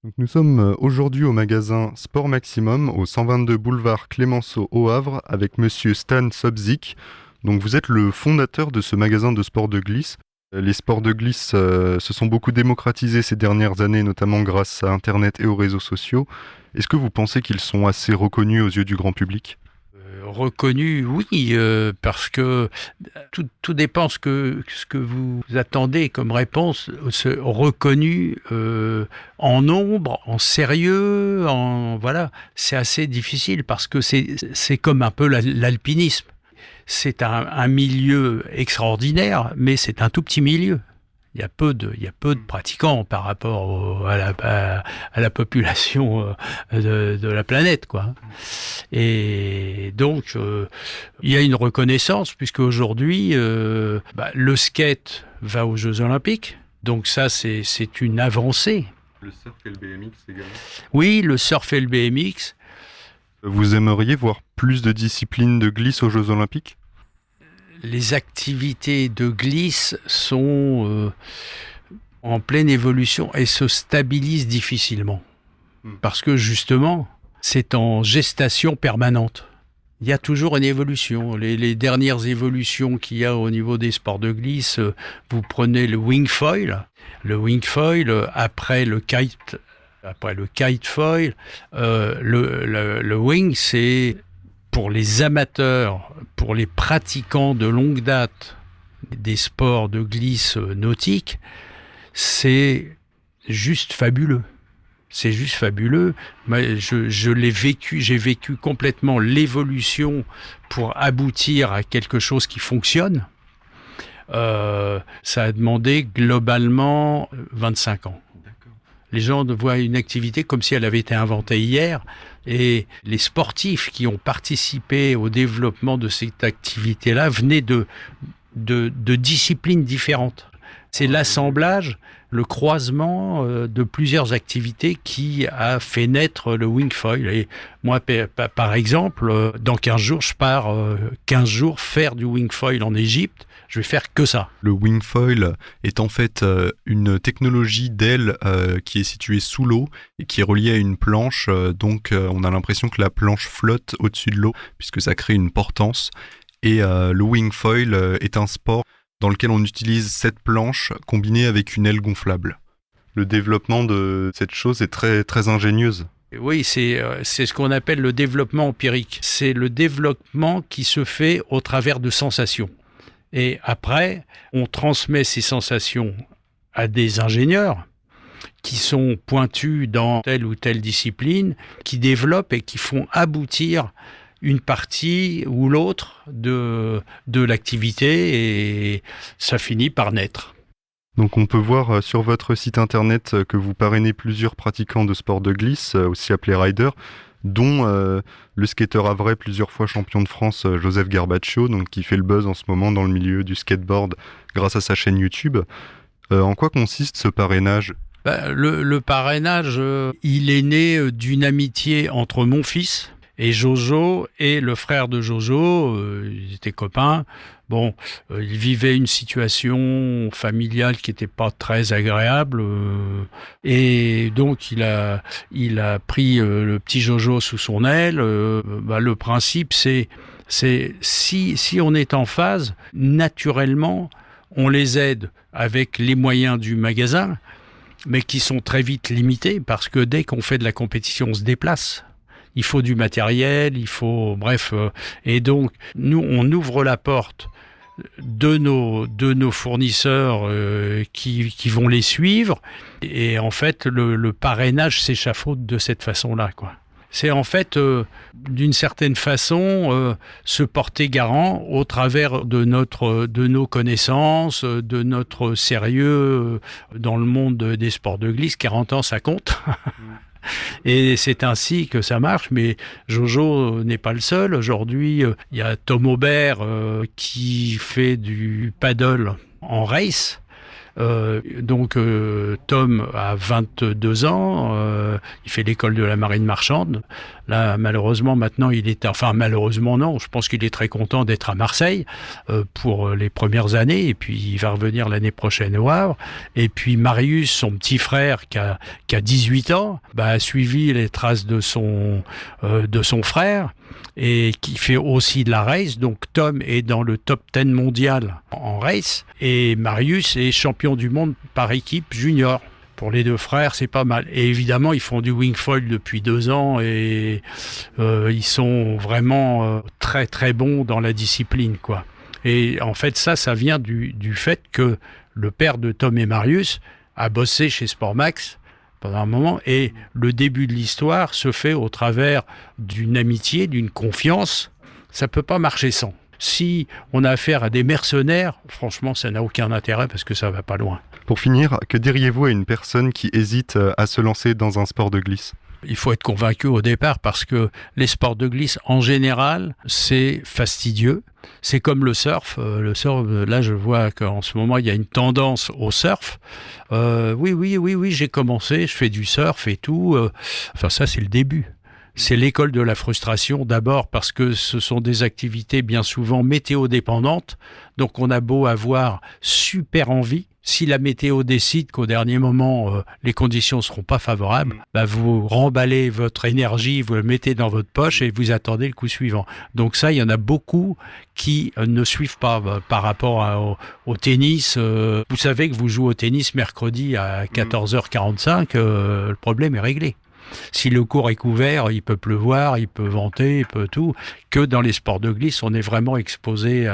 Donc, nous sommes aujourd'hui au magasin Sport Maximum au 122 boulevard Clémenceau au Havre avec monsieur Stan Sobzik. Donc vous êtes le fondateur de ce magasin de sport de glisse. Les sports de glisse se sont beaucoup démocratisés ces dernières années, notamment grâce à Internet et aux réseaux sociaux. Est-ce que vous pensez qu'ils sont assez reconnus aux yeux du grand public? Reconnu, oui, parce que tout dépend ce que vous attendez comme réponse. Reconnu en nombre, en sérieux, voilà, c'est assez difficile parce que c'est comme un peu l'alpinisme. C'est un milieu extraordinaire, mais c'est un tout petit milieu. Il y a peu de pratiquants par rapport à la population de la planète, quoi. Et donc, il y a une reconnaissance, puisque aujourd'hui, le skate va aux Jeux Olympiques. Donc ça, c'est une avancée. Le surf et le BMX également. Oui, le surf et le BMX. Vous aimeriez voir plus de disciplines de glisse aux Jeux Olympiques? Les activités de glisse sont en pleine évolution et se stabilisent difficilement. Parce que justement, c'est en gestation permanente. Il y a toujours une évolution. Les dernières évolutions qu'il y a au niveau des sports de glisse, vous prenez le wing foil. Le wing foil, après le kite foil, le wing, c'est pour les amateurs, pour les pratiquants de longue date des sports de glisse nautique, c'est juste fabuleux. C'est juste fabuleux. Je l'ai vécu, j'ai vécu complètement l'évolution pour aboutir à quelque chose qui fonctionne. Ça a demandé globalement 25 ans. Les gens voient une activité comme si elle avait été inventée hier. Et les sportifs qui ont participé au développement de cette activité-là venaient de disciplines différentes. C'est l'assemblage, le croisement de plusieurs activités qui a fait naître le wing foil. Et moi, par exemple, dans 15 jours, je pars 15 jours faire du wing foil en Égypte. Je vais faire que ça. Le wing foil est en fait une technologie d'aile qui est située sous l'eau et qui est reliée à une planche. Donc on a l'impression que la planche flotte au-dessus de l'eau puisque ça crée une portance. Et le wing foil est un sport dans lequel on utilise cette planche combinée avec une aile gonflable. Le développement de cette chose est très, très ingénieuse. Oui, c'est ce qu'on appelle le développement empirique. C'est le développement qui se fait au travers de sensations. Et après, on transmet ces sensations à des ingénieurs qui sont pointus dans telle ou telle discipline, qui développent et qui font aboutir une partie ou l'autre de l'activité et ça finit par naître. Donc on peut voir sur votre site internet que vous parrainez plusieurs pratiquants de sport de glisse, aussi appelés riders, dont le skateur havrais plusieurs fois champion de France, Joseph Garbaccio, donc qui fait le buzz en ce moment dans le milieu du skateboard grâce à sa chaîne YouTube. En quoi consiste ce parrainage ? Le parrainage, il est né d'une amitié entre mon fils et Jojo et le frère de Jojo. Ils étaient copains. Bon, ils vivaient une situation familiale qui n'était pas très agréable. Et donc, il a pris le petit Jojo sous son aile. Le principe, c'est si on est en phase, naturellement, on les aide avec les moyens du magasin, mais qui sont très vite limités parce que dès qu'on fait de la compétition, on se déplace. Il faut du matériel, et donc nous on ouvre la porte de nos fournisseurs qui vont les suivre et en fait le parrainage s'échafaude de cette façon-là, quoi. C'est en fait d'une certaine façon se porter garant au travers de nos connaissances, de notre sérieux dans le monde des sports de glisse. 40 ans, ça compte. Et c'est ainsi que ça marche, mais Jojo n'est pas le seul. Aujourd'hui, il y a Tom Aubert qui fait du paddle en race. Tom a 22 ans, il fait l'école de la marine marchande. Là, malheureusement, maintenant, malheureusement non, je pense qu'il est très content d'être à Marseille pour les premières années, et puis il va revenir l'année prochaine au Havre. Et puis Marius, son petit frère, qui a 18 ans, a suivi les traces de son frère, et qui fait aussi de la race. Donc Tom est dans le top 10 mondial en race, et Marius est champion du monde par équipe junior. Pour les deux frères, c'est pas mal. Et évidemment, ils font du wingfoil depuis 2 ans, et ils sont vraiment très très bons dans la discipline, quoi. Et en fait, ça vient du fait que le père de Tom et Marius a bossé chez Sportmax pendant un moment, et le début de l'histoire se fait au travers d'une amitié, d'une confiance. Ça peut pas marcher sans. Si on a affaire à des mercenaires, franchement, ça n'a aucun intérêt, parce que ça va pas loin. Pour finir, que diriez-vous à une personne qui hésite à se lancer dans un sport de glisse ? Il faut être convaincu au départ, parce que les sports de glisse, en général, c'est fastidieux. C'est comme le surf. Le surf, là, je vois qu'en ce moment, il y a une tendance au surf. Oui, j'ai commencé, je fais du surf et tout. Ça, c'est le début. C'est l'école de la frustration, d'abord parce que ce sont des activités bien souvent météo-dépendantes. Donc, on a beau avoir super envie. Si la météo décide qu'au dernier moment, les conditions ne seront pas favorables, vous remballez votre énergie, vous le mettez dans votre poche et vous attendez le coup suivant. Donc ça, il y en a beaucoup qui ne suivent pas par rapport au tennis. Vous savez que vous jouez au tennis mercredi à 14h45, le problème est réglé. Si le court est couvert, il peut pleuvoir, il peut venter, il peut tout. Que dans les sports de glisse, on est vraiment exposé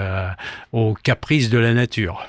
aux caprices de la nature.